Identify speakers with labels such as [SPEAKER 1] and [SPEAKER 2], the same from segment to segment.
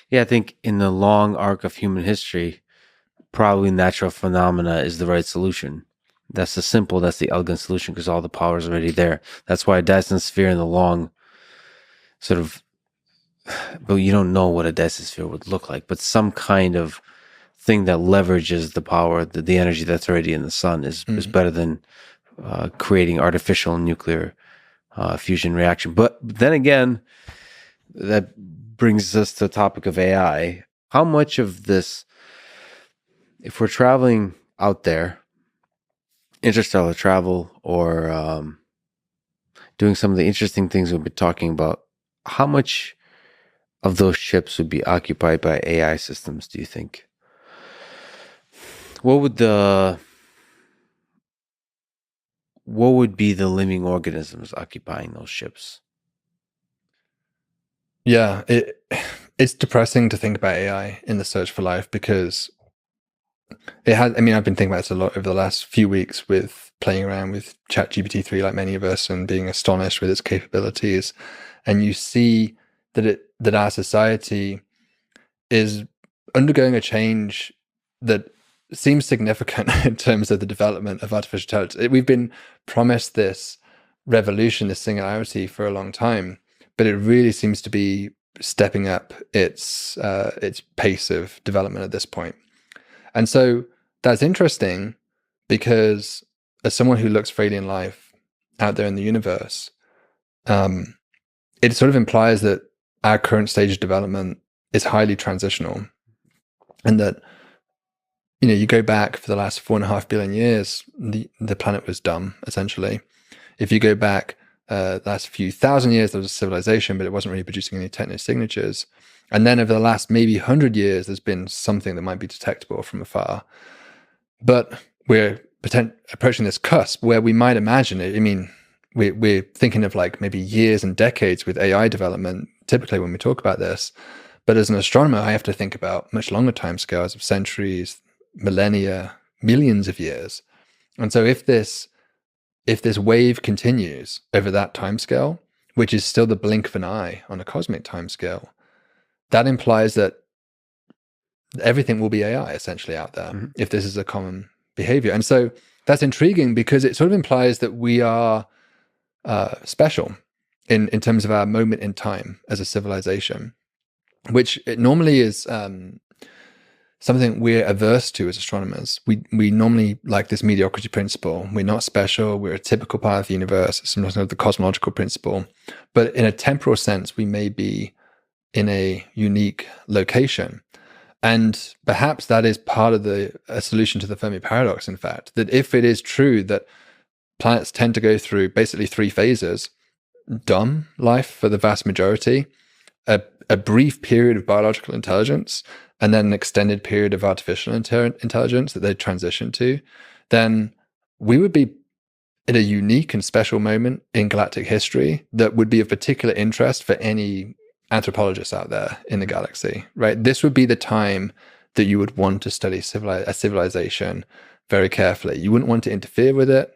[SPEAKER 1] Yeah, I think in the long arc of human history, probably natural phenomena is the right solution. That's the elegant solution because all the power is already there. That's why a Dyson sphere in the long sort of, but you don't know what a Dyson sphere would look like, but some kind of thing that leverages the power, the energy that's already in the sun is better than creating artificial nuclear fusion reaction. But then again, that brings us to the topic of AI. How much of this, if we're traveling out there, interstellar travel, or doing some of the interesting things we've been talking about, how much of those ships would be occupied by AI systems, do you think? What would be the living organisms occupying those ships?
[SPEAKER 2] Yeah, it's depressing to think about AI in the search for life because it has. I mean, I've been thinking about this a lot over the last few weeks with playing around with ChatGPT-3, like many of us, and being astonished with its capabilities. And you see that our society is undergoing a change that seems significant in terms of the development of artificial intelligence. We've been promised this revolution, this singularity for a long time, but it really seems to be stepping up its pace of development at this point. And so that's interesting because as someone who looks for alien life out there in the universe, it sort of implies that our current stage of development is highly transitional, and that, you know, you go back for the last 4.5 billion years, the planet was dumb, essentially. If you go back the last few thousand years, there was a civilization, but it wasn't really producing any techno signatures. And then over the last maybe 100 years, there's been something that might be detectable from afar. But we're approaching this cusp where we might imagine it. I mean, we're thinking of like maybe years and decades with AI development, typically when we talk about this. But as an astronomer, I have to think about much longer timescales of centuries, millennia, millions of years. And so if this wave continues over that timescale, which is still the blink of an eye on a cosmic timescale, that implies that everything will be AI essentially out there, if this is a common behavior. And so that's intriguing because it sort of implies that we are special in terms of our moment in time as a civilization, which it normally is something we're averse to as astronomers. We normally like this mediocrity principle. We're not special. We're a typical part of the universe. It's sometimes the cosmological principle. But in a temporal sense, we may be in a unique location. And perhaps that is part of a solution to the Fermi paradox, in fact, that if it is true that planets tend to go through basically 3 phases, dumb life for the vast majority, a brief period of biological intelligence, and then an extended period of artificial intelligence that they transition to, then we would be in a unique and special moment in galactic history that would be of particular interest for any anthropologists out there in the galaxy, right? This would be the time that you would want to study a civilization very carefully. You wouldn't want to interfere with it.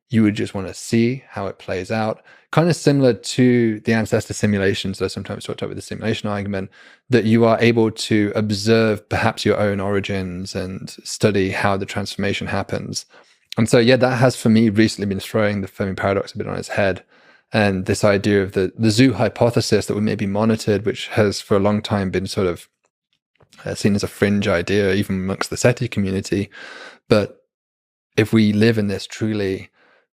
[SPEAKER 2] You would just want to see how it plays out. Kind of similar to the ancestor simulations that I sometimes talked about with the simulation argument, that you are able to observe perhaps your own origins and study how the transformation happens. And so, yeah, that has for me recently been throwing the Fermi paradox a bit on its head. And this idea of the zoo hypothesis that we may be monitored, which has for a long time been sort of seen as a fringe idea, even amongst the SETI community. But if we live in this truly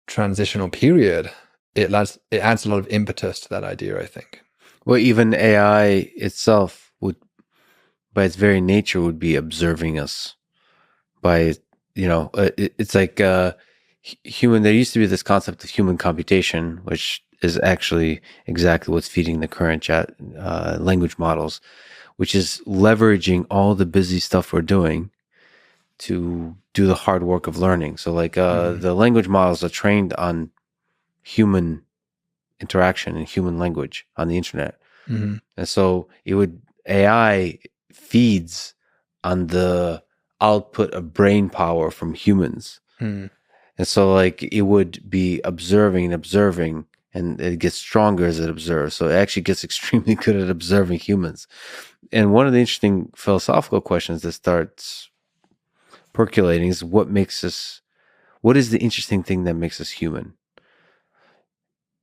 [SPEAKER 2] transitional period, it adds a lot of impetus to that idea, I think.
[SPEAKER 1] Well, even AI itself would, by its very nature, would be observing us. By, it's like human. There used to be this concept of human computation, which is actually exactly what's feeding the current chat language models, which is leveraging all the busy stuff we're doing to do the hard work of learning. So like the language models are trained on human interaction and human language on the internet. And so AI feeds on the output of brain power from humans. And so like it would be observing, and it gets stronger as it observes. So it actually gets extremely good at observing humans. And one of the interesting philosophical questions that starts percolating is what is the interesting thing that makes us human?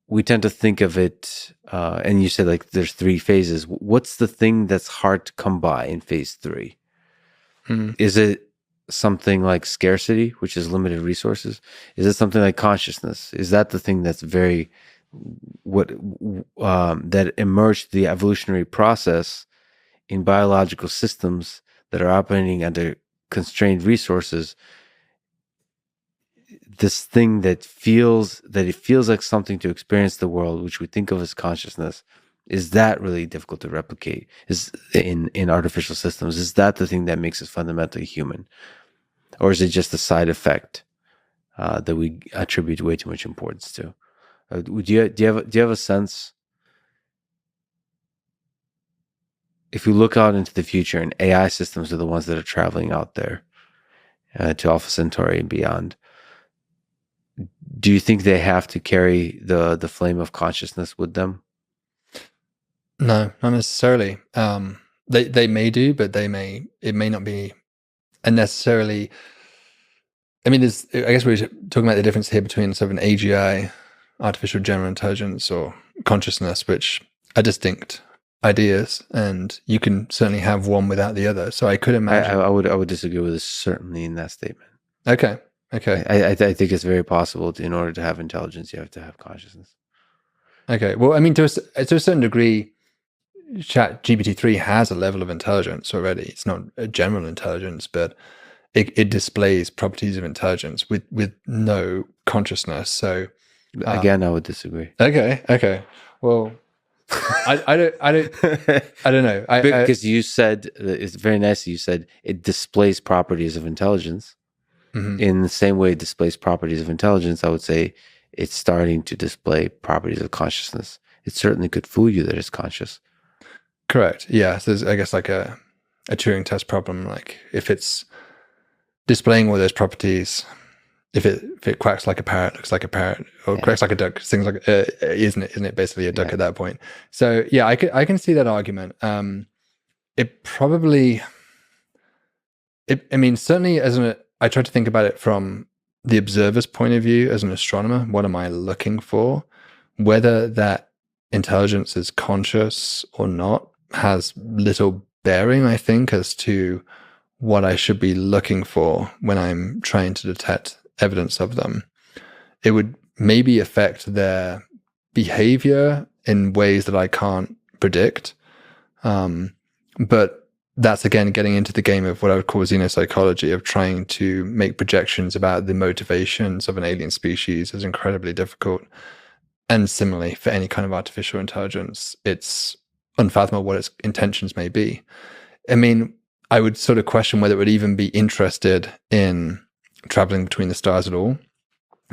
[SPEAKER 1] We tend to think of it, and you said like there's 3 phases. What's the thing that's hard to come by in phase 3? Is it something like scarcity, which is limited resources? Is it something like consciousness? Is that the thing that's very that emerged the evolutionary process in biological systems that are operating under constrained resources? This thing that it feels like something to experience the world, which we think of as consciousness, is that really difficult to replicate? Is in artificial systems? Is that the thing that makes us fundamentally human, or is it just a side effect that we attribute way too much importance to? Do you have a sense? If you look out into the future, and AI systems are the ones that are traveling out there to Alpha Centauri and beyond, do you think they have to carry the flame of consciousness with them?
[SPEAKER 2] No, not necessarily. They may do, but it may not be necessarily. I mean, I guess we're talking about the difference here between sort of an AGI, artificial general intelligence, or consciousness, which are distinct ideas, and you can certainly have one without the other. So I could imagine.
[SPEAKER 1] I would disagree with this certainly in that statement.
[SPEAKER 2] Okay.
[SPEAKER 1] I think it's very possible in order to have intelligence, you have to have consciousness.
[SPEAKER 2] Okay. Well, I mean, to a certain degree, GPT-3 has a level of intelligence already. It's not a general intelligence, but it displays properties of intelligence with no consciousness. So
[SPEAKER 1] again, I would disagree.
[SPEAKER 2] Okay. Well, I don't know.
[SPEAKER 1] Because you said, it's very nice. You said it displays properties of intelligence. Mm-hmm. In the same way it displays properties of intelligence, I would say it's starting to display properties of consciousness. It certainly could fool you that it's conscious.
[SPEAKER 2] Correct. Yeah. So there's, I guess, like a Turing test problem. Like if it's displaying all those properties, if it quacks like a parrot, looks like a parrot, or quacks like a duck, sings like, isn't it basically a duck at that point? So yeah, I can see that argument. It probably, I mean, certainly I try to think about it from the observer's point of view as an astronomer. What am I looking for? Whether that intelligence is conscious or not has little bearing, I think, as to what I should be looking for when I'm trying to detect evidence of them. It would maybe affect their behavior in ways that I can't predict. But that's, again, getting into the game of what I would call xenopsychology, of trying to make projections about the motivations of an alien species is incredibly difficult. And similarly, for any kind of artificial intelligence, it's unfathomable what its intentions may be. I mean, I would sort of question whether it would even be interested in traveling between the stars at all.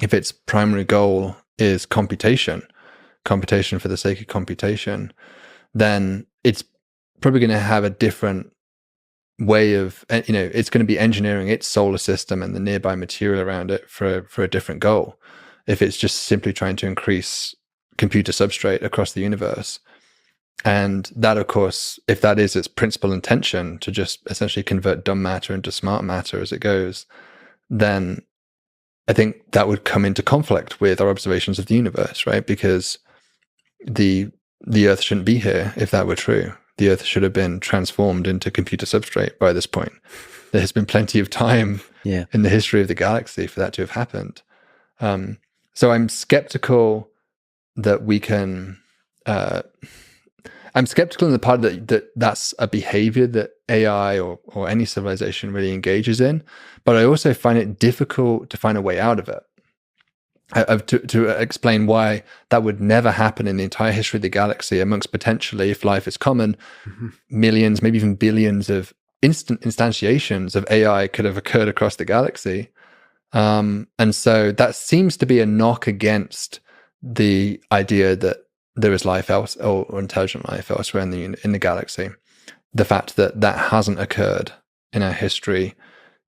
[SPEAKER 2] If its primary goal is computation for the sake of computation, then it's probably going to have a different way of, it's going to be engineering its solar system and the nearby material around it for a different goal. If it's just simply trying to increase computer substrate across the universe. And that, of course, if that is its principal intention, to just essentially convert dumb matter into smart matter as it goes, then I think that would come into conflict with our observations of the universe, right? Because the Earth shouldn't be here if that were true. The Earth should have been transformed into computer substrate by this point. There has been plenty of time in the history of the galaxy for that to have happened. So I'm skeptical that we can... I'm skeptical in the part that's a behavior that AI or any civilization really engages in, but I also find it difficult to find a way out of it. To explain why that would never happen in the entire history of the galaxy, amongst potentially, if life is common, millions, maybe even billions of instantiations of AI could have occurred across the galaxy. And so that seems to be a knock against the idea that there is life else or intelligent life elsewhere in the galaxy. The fact that hasn't occurred in our history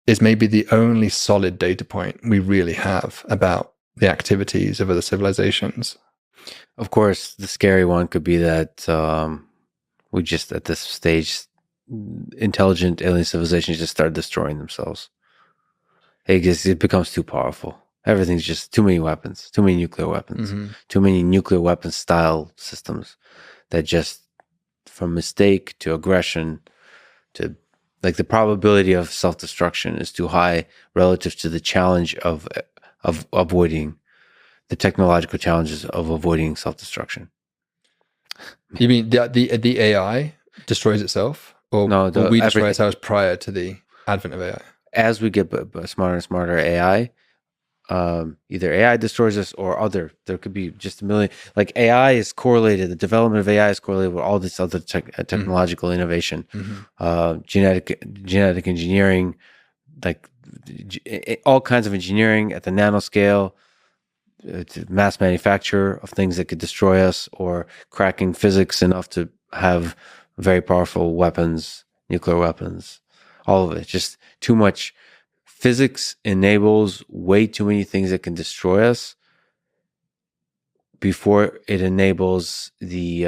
[SPEAKER 2] is maybe the only solid data point we really have about the activities of other civilizations.
[SPEAKER 1] Of course, the scary one could be that we just at this stage intelligent alien civilizations just start destroying themselves. It becomes too powerful. Everything's just too many weapons, too many nuclear weapons, too many nuclear weapon style systems that just, from mistake to aggression to, like, the probability of self-destruction is too high relative to the challenge of avoiding the technological challenges of avoiding self-destruction.
[SPEAKER 2] You mean the AI destroys itself, or
[SPEAKER 1] No,
[SPEAKER 2] will we destroy ourselves prior to the advent of AI?
[SPEAKER 1] As we get smarter and smarter AI, either AI destroys us or there could be just a million, like AI is correlated, the development of AI is correlated with all this other technological innovation, genetic engineering, like all kinds of engineering at the nanoscale, to mass manufacture of things that could destroy us, or cracking physics enough to have very powerful weapons, nuclear weapons, all of it. Just too much. Physics enables way too many things that can destroy us before it enables the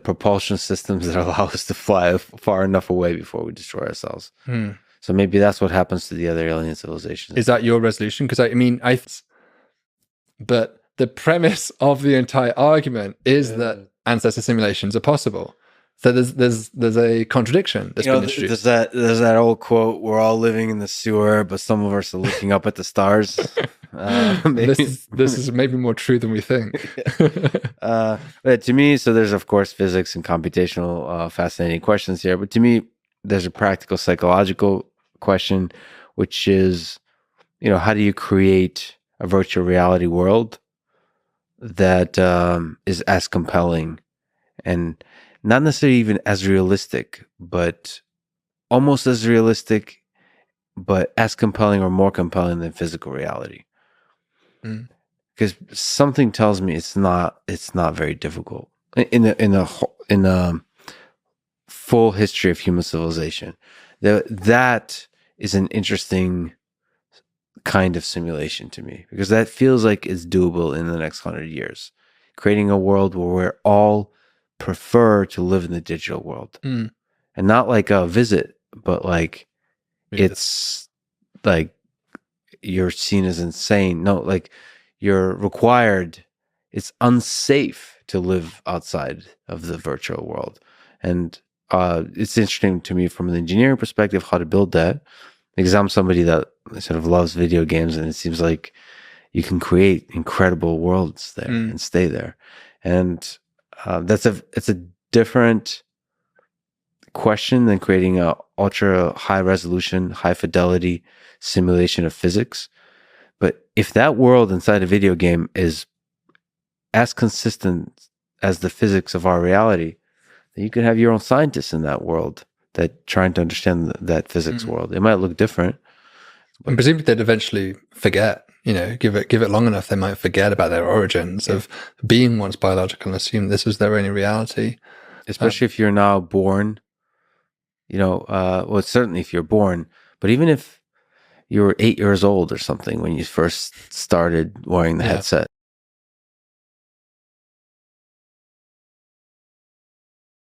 [SPEAKER 1] propulsion systems that allow us to fly far enough away before we destroy ourselves. So maybe that's what happens to the other alien civilizations.
[SPEAKER 2] Is that your resolution? Because but the premise of the entire argument is that ancestor simulations are possible. So there's a contradiction that's been introduced.
[SPEAKER 1] There's that old quote: "We're all living in the sewer, but some of us are looking up at the stars."
[SPEAKER 2] This is maybe more true than we think.
[SPEAKER 1] But to me, so there's of course physics and computational fascinating questions here. But to me, there's a practical psychological question, which is, how do you create a virtual reality world that is as compelling and not necessarily even as realistic, but almost as realistic, but as compelling or more compelling than physical reality? Because something tells me it's not very difficult in the full history of human civilization. That is an interesting kind of simulation to me, because that feels like it's doable in the next 100 years, creating a world where we're all prefer to live in the digital world, and not like a visit, but like it's like you're seen as insane. No, like you're required. It's unsafe to live outside of the virtual world, and it's interesting to me from an engineering perspective how to build that, because I'm somebody that sort of loves video games, and it seems like you can create incredible worlds there and stay there, and it's a different question than creating a ultra high resolution, high fidelity simulation of physics. But if that world inside a video game is as consistent as the physics of our reality, then you can have your own scientists in that world that trying to understand that physics world. It might look different,
[SPEAKER 2] and presumably they'd eventually forget. Give it long enough, they might forget about their origins of being once biological and assume this was their only reality.
[SPEAKER 1] Especially if you're now born, well, certainly if you're born, but even if you were 8 years old or something when you first started wearing the headset,